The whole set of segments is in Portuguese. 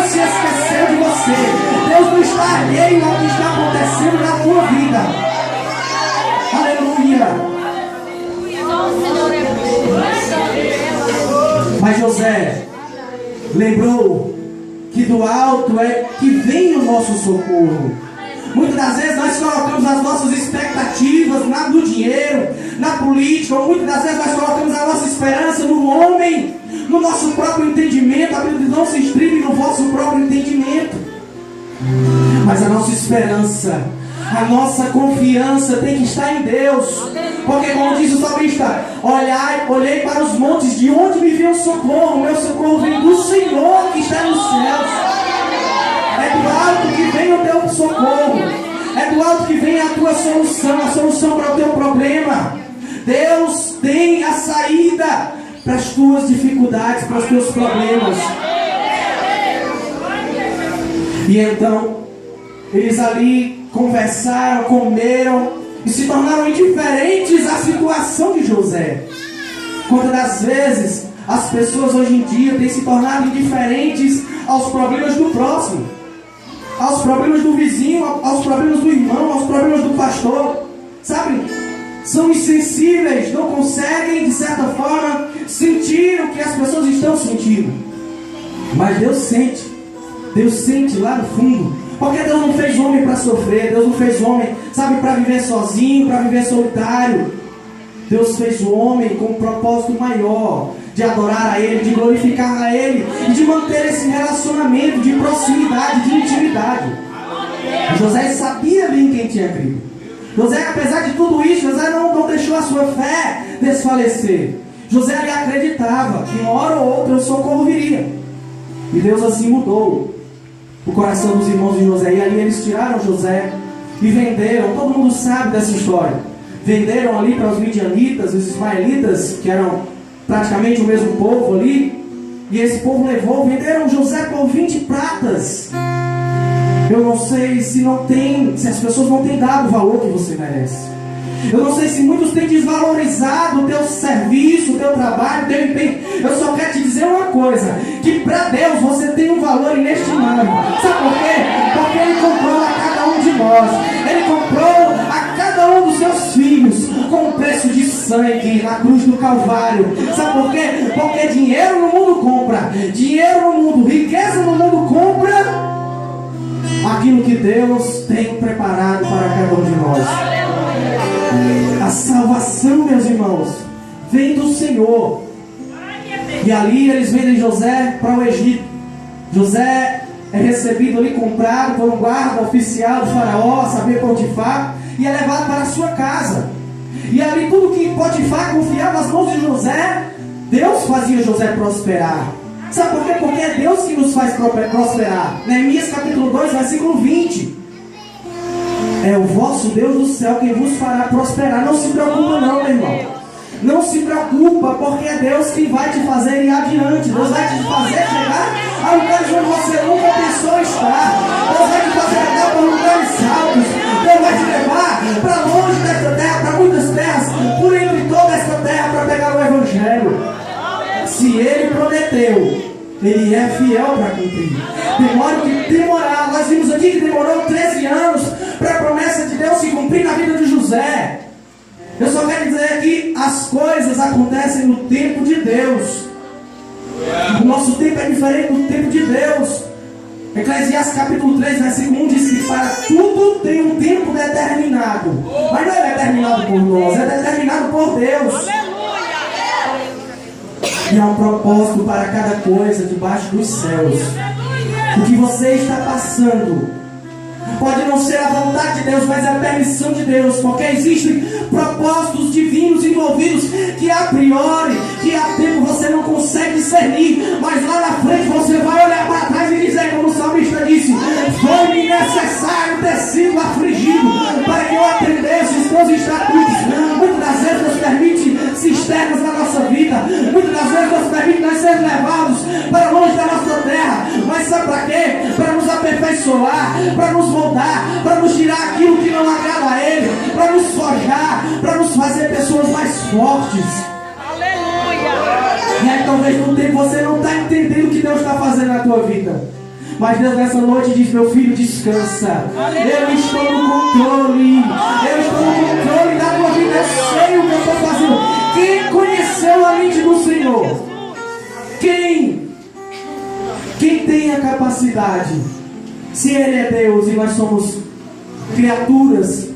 se esqueceu de você. Deus não está alheio ao que está acontecendo na tua vida. Aleluia. Mas José lembrou que do alto é que vem o nosso socorro. Muitas das vezes nós colocamos as nossas expectativas no dinheiro, na política, ou muitas das vezes nós colocamos a nossa esperança no homem, no nosso próprio entendimento. A Bíblia não se estribe no vosso próprio entendimento. Mas a nossa esperança, a nossa confiança tem que estar em Deus. Porque como diz o salmista, olhei para os montes, de onde me vem o socorro? O meu socorro vem do Senhor que está nos céus. É do alto que vem o teu socorro. É do alto que vem a tua solução, a solução para o teu problema. Deus tem a saída para as tuas dificuldades, para os teus problemas. E então, eles ali conversaram, comeram e se tornaram indiferentes à situação de José. Quantas das vezes as pessoas hoje em dia têm se tornado indiferentes aos problemas do próximo, aos problemas do vizinho, aos problemas do irmão, aos problemas do pastor, sabe? São insensíveis, não conseguem de certa forma sentir o que as pessoas estão sentindo. Mas Deus sente lá no fundo. Porque Deus não fez homem para sofrer. Deus não fez homem, sabe, para viver sozinho, para viver solitário. Deus fez o homem com um propósito maior, de adorar a Ele, de glorificar a Ele e de manter esse relacionamento de proximidade, de intimidade. José sabia bem quem tinha crido. José, apesar de tudo isso, José não deixou a sua fé desfalecer. José ali acreditava que uma hora ou outra o socorro viria. E Deus assim mudou o coração dos irmãos de José. E ali eles tiraram José e venderam. Todo mundo sabe dessa história. Venderam ali para os midianitas, os ismaelitas, que eram praticamente o mesmo povo ali. E esse povo venderam José por 20 pratas. Eu não sei se as pessoas não têm dado o valor que você merece. Eu não sei se muitos têm desvalorizado o teu serviço, o teu trabalho, o teu empenho. Eu só quero te dizer uma coisa, que para Deus você tem um valor inestimável. Sabe por quê? Porque Ele comprou a cada um de nós. Ele comprou a cada um dos seus filhos com um preço de sangue na cruz do Calvário. Sabe por quê? Porque dinheiro no mundo compra, dinheiro no mundo, riqueza no mundo compra aquilo que Deus tem preparado para cada um de nós. A salvação, meus irmãos, vem do Senhor. E ali eles vendem José para o Egito. José é recebido ali, comprado por um guarda oficial do faraó, saber Potifar, e é levado para a sua casa. E ali tudo que Potifar confiava nas mãos de José, Deus fazia José prosperar. Sabe por quê? Porque é Deus que nos faz prosperar. Neemias capítulo 2, versículo 20. É o vosso Deus do céu quem vos fará prosperar. Não se preocupa não, meu irmão. Não se preocupa, porque é Deus quem vai te fazer ir adiante. Deus vai te fazer chegar a lugares onde você nunca pensou estar. Deus vai te fazer andar por lugares altos. Deus vai te levar para longe desta terra, para muitas terras, por entre toda esta terra, para pegar o Evangelho. Se Ele prometeu, Ele é fiel para cumprir. Demora o que demorar. Nós vimos aqui que demorou 13 anos para a promessa de Deus se cumprir na vida de José. Eu só quero dizer que as coisas acontecem no tempo de Deus. O nosso tempo é diferente do tempo de Deus. Eclesiastes capítulo 3, versículo 1 diz que para tudo tem um tempo determinado. Mas não é determinado por nós, é determinado por Deus. E há um propósito para cada coisa debaixo dos céus. O que você está passando pode não ser a vontade de Deus, mas é a permissão de Deus, porque existem propósitos divinos envolvidos que a priori, que a tempo você não consegue discernir, mas lá na frente você vai olhar para trás e dizer, como o salmista disse: foi-me necessário ter sido afligido para que eu atendesse os teus estatutos. Muitas das vezes Deus permite cisternas na nossa vida, muitas das vezes Deus permite nós sermos levados para longe da nossa terra, mas sabe para quê? Para nos aperfeiçoar, para nos moldar, para nos tirar aquilo que não agrada a Ele, para nos forjar, para nos fazer pessoas mais fortes. Aleluia! E aí talvez no tempo você não está entendendo o que Deus está fazendo na tua vida. Mas Deus nessa noite diz: meu filho, descansa. Eu estou no controle. Eu estou no controle da tua vida. Eu sei o que eu estou fazendo. Quem conheceu a mente do Senhor? Quem tem a capacidade? Se Ele é Deus e nós somos criaturas,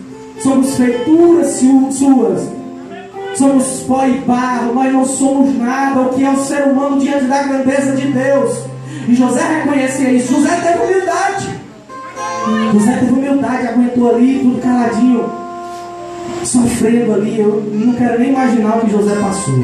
somos feituras suas, somos pó e barro, nós não somos nada. O que é o ser humano diante da grandeza de Deus? E José reconhecia isso. José teve humildade, aguentou ali, tudo caladinho, sofrendo ali. Eu não quero nem imaginar o que José passou.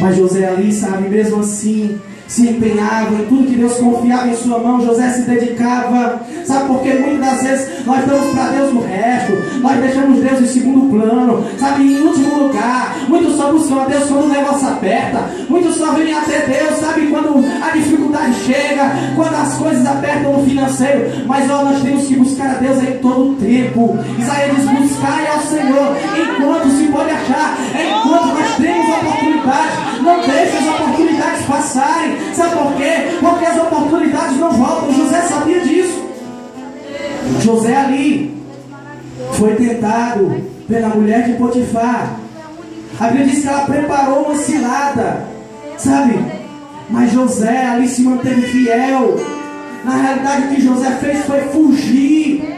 Mas José ali, sabe, mesmo assim, se empenhava em tudo que Deus confiava em sua mão. José se dedicava. Sabe por quê? Muitas das vezes nós damos para Deus o resto, nós deixamos Deus em segundo plano, sabe, em último lugar. Muitos só buscam a Deus quando o negócio aperta. Muitos só vêm até Deus, sabe, quando a dificuldade chega, quando as coisas apertam no financeiro. Mas nós temos que buscar a Deus em todo o tempo. Isaías diz: buscai ao Senhor enquanto se pode achar, enquanto nós temos oportunidade. Não deixe as oportunidades passarem. Sabe por quê? Porque as oportunidades não voltam. José sabia disso. José ali foi tentado pela mulher de Potifar. A Bíblia diz que ela preparou uma cilada, sabe? Mas José ali se manteve fiel. Na realidade, o que José fez foi fugir.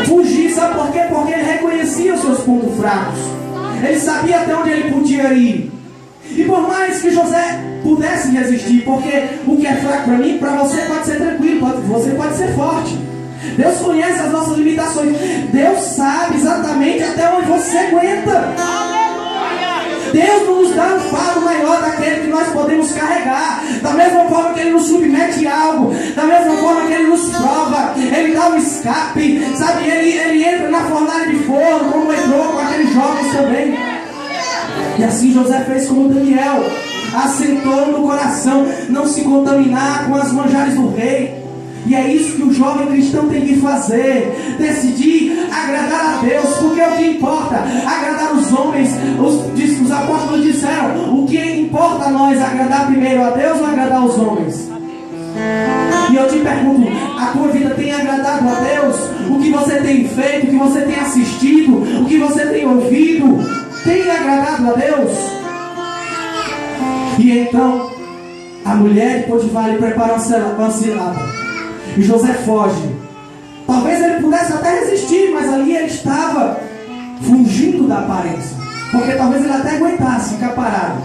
Fugir, sabe por quê? Porque ele reconhecia os seus pontos fracos. Ele sabia até onde ele podia ir. E por mais que José pudesse resistir, porque o que é fraco para mim, para você pode ser tranquilo, você pode ser forte. Deus conhece as nossas limitações. Deus sabe exatamente até onde você aguenta. Deus não nos dá um fardo maior daquele que nós podemos carregar. Da mesma forma que Ele nos submete a algo, da mesma forma que Ele nos prova, Ele dá um escape, sabe? Ele entra na fornalha de forno, como entrou com aqueles jovens também. E assim José fez como Daniel, assentou no coração não se contaminar com as manjares do rei. E é isso que o jovem cristão tem que fazer: decidir agradar a Deus, porque é o que importa, agradar os homens. Os apóstolos disseram: o que importa a nós, agradar primeiro a Deus ou agradar os homens? E eu te pergunto: a tua vida tem agradado a Deus? O que você tem feito, o que você tem assistido, o que você tem ouvido, tem agradado a Deus? E então a mulher de Potifar lhe prepara uma cilada. E José foge. Talvez ele pudesse até resistir, mas ali ele estava fugindo da aparência, porque talvez ele até aguentasse ficar parado.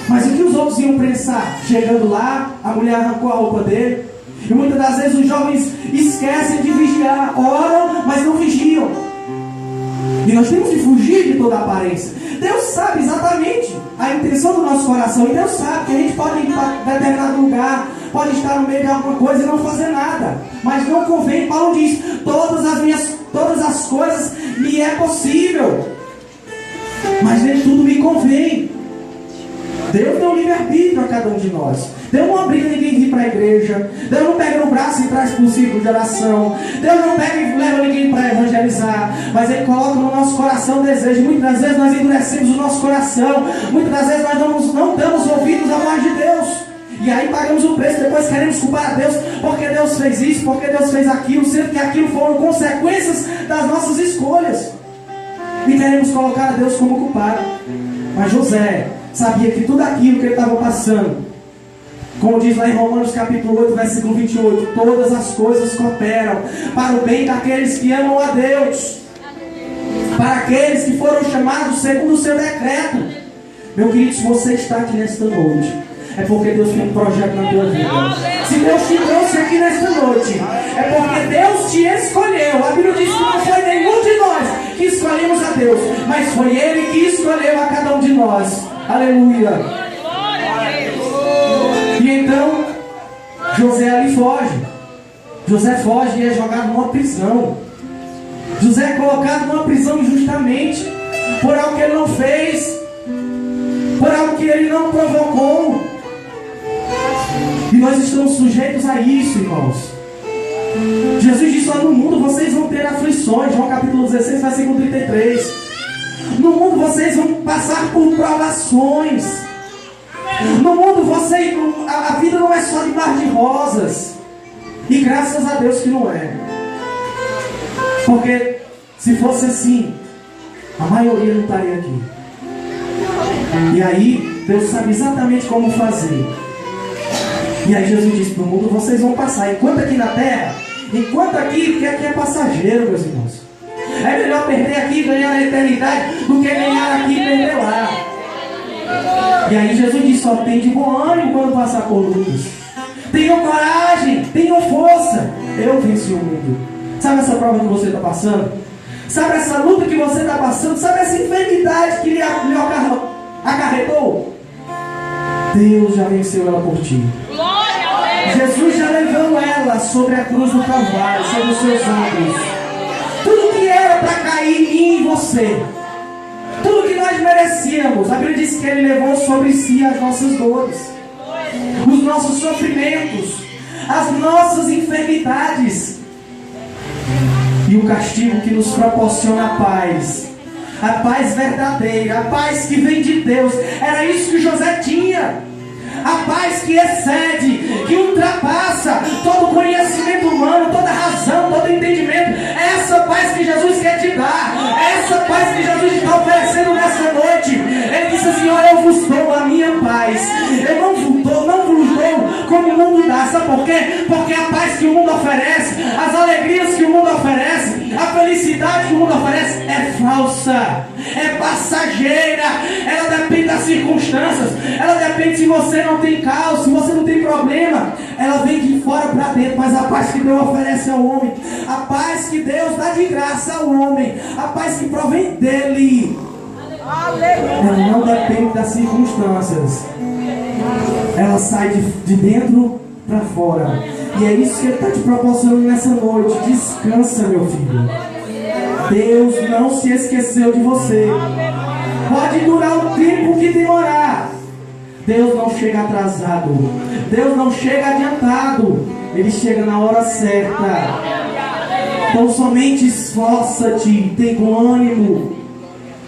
Mas o que os outros iam pensar? Chegando lá, a mulher arrancou a roupa dele. E muitas das vezes os jovens esquecem de vigiar, oram, mas não vigiam. E nós temos que fugir de toda a aparência. Deus sabe exatamente a intenção do nosso coração. E Deus sabe que a gente pode ir para determinado lugar, pode estar no meio de alguma coisa e não fazer nada. Mas não convém. Paulo diz: todas as coisas me é possível, mas nem tudo me convém. Deus deu livre-arbítrio a cada um de nós. Deus não obriga ninguém a vir para a igreja. Deus não pega no braço e traz para o círculo de oração. Deus não pega e leva ninguém para evangelizar. Mas Ele coloca no nosso coração o desejo. Muitas das vezes nós endurecemos o nosso coração. Muitas das vezes nós não damos ouvidos à voz de Deus. E aí pagamos o preço. Depois queremos culpar a Deus porque Deus fez isso, porque Deus fez aquilo, sendo que aquilo foram consequências das nossas escolhas. E queremos colocar a Deus como culpado. Mas José sabia que tudo aquilo que ele estava passando, como diz lá em Romanos capítulo 8, versículo 28, todas as coisas cooperam para o bem daqueles que amam a Deus, para aqueles que foram chamados segundo o seu decreto. Meu querido, se você está aqui nesta noite, é porque Deus tem um projeto na tua vida. Se Deus te trouxe aqui nesta noite, é porque Deus te escolheu. A Bíblia diz que não foi nenhum de nós que escolhemos a Deus, mas foi Ele que escolheu a cada um de nós. Aleluia. E então José ali foge. José foge e é jogado numa prisão. José é colocado numa prisão injustamente, por algo que ele não fez, por algo que ele não provocou. E nós estamos sujeitos a isso, irmãos. Jesus disse lá: no mundo vocês vão ter aflições. João capítulo 16, versículo 33. No mundo vocês vão passar por provações. No mundo a vida não é só de mar de rosas. E graças a Deus que não é. Porque se fosse assim, a maioria não estaria aqui. E aí Deus sabe exatamente como fazer. E aí Jesus disse para o mundo: vocês vão passar. Enquanto aqui na terra, enquanto aqui, porque aqui é passageiro, meus irmãos. É melhor perder aqui e ganhar na eternidade do que ganhar aqui e perder lá. E aí Jesus disse: só tem de bom ânimo quando passar por lutas. Tenham coragem, tenham força. Eu venci o mundo. Sabe essa prova que você está passando? Sabe essa luta que você está passando? Sabe essa enfermidade que lhe acarretou? Deus já venceu ela por ti. Jesus já levou ela sobre a cruz do Calvário, sobre os seus ombros. Tudo que era para cair em mim e você, tudo que nós merecíamos, a Bíblia diz que Ele levou sobre si as nossas dores, os nossos sofrimentos, as nossas enfermidades. E o castigo que nos proporciona a paz verdadeira, a paz que vem de Deus. Era isso que José tinha. A paz que excede, que ultrapassa todo conhecimento humano, toda razão, todo entendimento. É essa paz que Jesus quer te dar. É essa paz que Jesus está oferecendo nessa noite. Ele disse assim: olha, eu vos dou a minha paz. Eu não vos dou como o mundo dá. Sabe por quê? Porque a paz que o mundo oferece, as alegrias que o mundo oferece, a felicidade que o mundo oferece é falsa, é passageira. Ela depende das circunstâncias. Ela depende se você não tem caos, se você não tem problema. Ela vem de fora para dentro. Mas a paz que Deus oferece ao homem, a paz que Deus dá de graça ao homem, a paz que provém dele, ela não depende das circunstâncias. Ela sai de dentro para fora. E é isso que Ele está te proporcionando nessa noite. Descansa, meu filho. Deus não se esqueceu de você. Pode durar o tempo que demorar. Deus não chega atrasado. Deus não chega adiantado. Ele chega na hora certa. Então somente esforça-te, tem bom ânimo.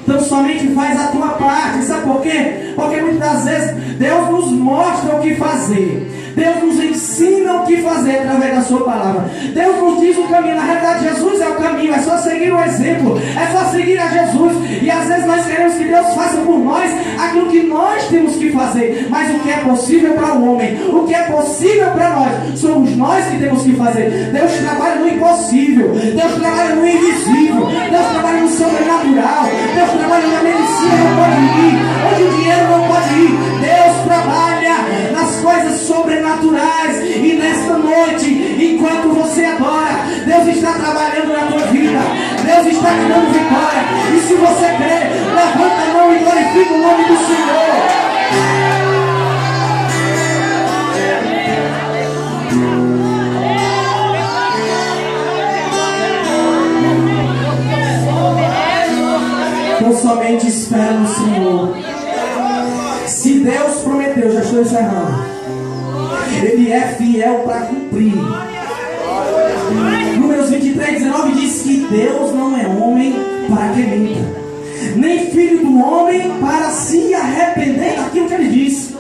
Então somente faz a tua parte. Sabe por quê? Porque muitas vezes Deus nos mostra o que fazer. Deus nos ensina o que fazer através da sua palavra. Deus nos diz o caminho. Na realidade, Jesus é o caminho. É só seguir o exemplo. É só seguir a Jesus. E às vezes nós queremos que Deus faça por nós aquilo que nós temos que fazer. Mas o que é possível para o homem, o que é possível para nós, somos nós que temos que fazer. Deus trabalha no impossível. Deus trabalha no invisível. Deus trabalha no sobrenatural. Deus trabalha na medicina, não pode ir. Onde o dinheiro não pode ir. Deus trabalha nas coisas sobrenaturais. E nesta noite, enquanto você adora, Deus está trabalhando na tua vida. Deus está te dando vitória. E se você crê, levanta a mão e glorifica o nome do Senhor. Então somente espera no Senhor. Se Deus prometeu, já estou encerrando, Ele é fiel para cumprir. Números 23:19 diz que Deus não é homem para que minta, nem filho do homem para se arrepender daquilo que Ele disse.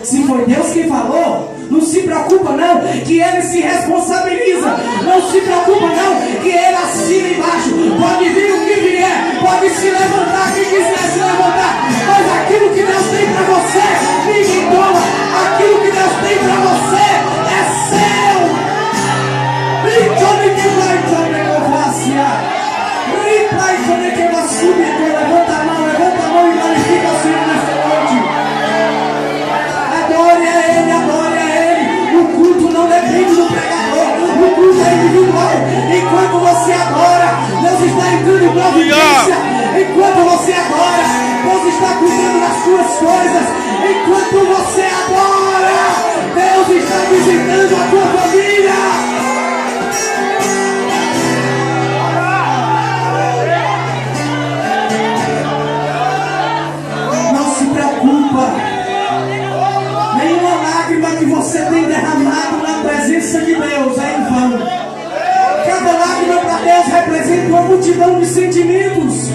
Se foi Deus quem falou, não se preocupa não, que Ele se responsabiliza. Não se preocupa não, que Ele assina embaixo. Pode vir o que vier, pode se levantar quem quiser se levantar, mas aquilo que Deus tem para você, ninguém toma. Aquilo que Deus tem para você é seu. Levanta a mão e glorifica o Senhor nesta noite. Adore a Ele. O culto não depende do pregador, o culto é individual. Enquanto você adora, Deus está entrando em providência. Enquanto você adora, Deus está cuidando das suas coisas. Enquanto você adora, Deus está visitando a tua família. Não se preocupa. Nenhuma lágrima que você tem derramado na presença de Deus é em vão. Cada lágrima para Deus representa uma multidão de sentimentos.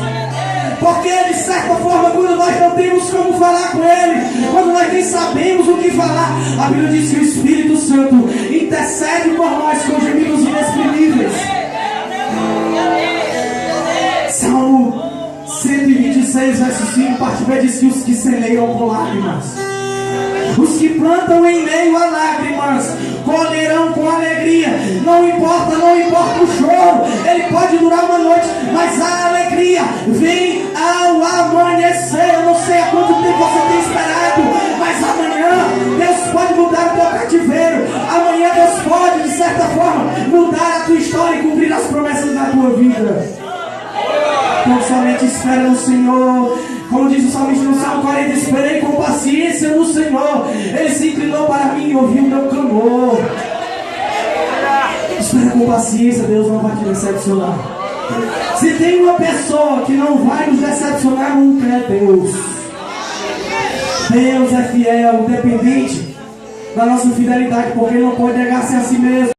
Porque de certa forma, quando nós não temos como falar com Ele, quando nós nem sabemos o que falar, a Bíblia diz que o Espírito Santo intercede por nós com gemidos inexprimíveis. Salmo 126, verso 5, parte B, diz que os que semeiam com lágrimas, os que plantam em meio a lágrimas, colherão com alegria. Não importa o choro, ele pode durar uma noite, mas a alegria vem ao amanhecer. Eu não sei há quanto tempo você tem esperado, mas amanhã Deus pode mudar o teu cativeiro. Amanhã Deus pode, de certa forma, mudar a tua história e cumprir as promessas da tua vida. Então somente espera no Senhor. Como diz o salmista no Salmo 40, esperei com paciência no Senhor. Ele se inclinou para mim e ouviu o meu clamor. Espera com paciência, Deus não vai te decepcionar. Se tem uma pessoa que não vai nos decepcionar nunca, é Deus. Deus é fiel, independente da nossa fidelidade, porque Ele não pode negar-se a si mesmo.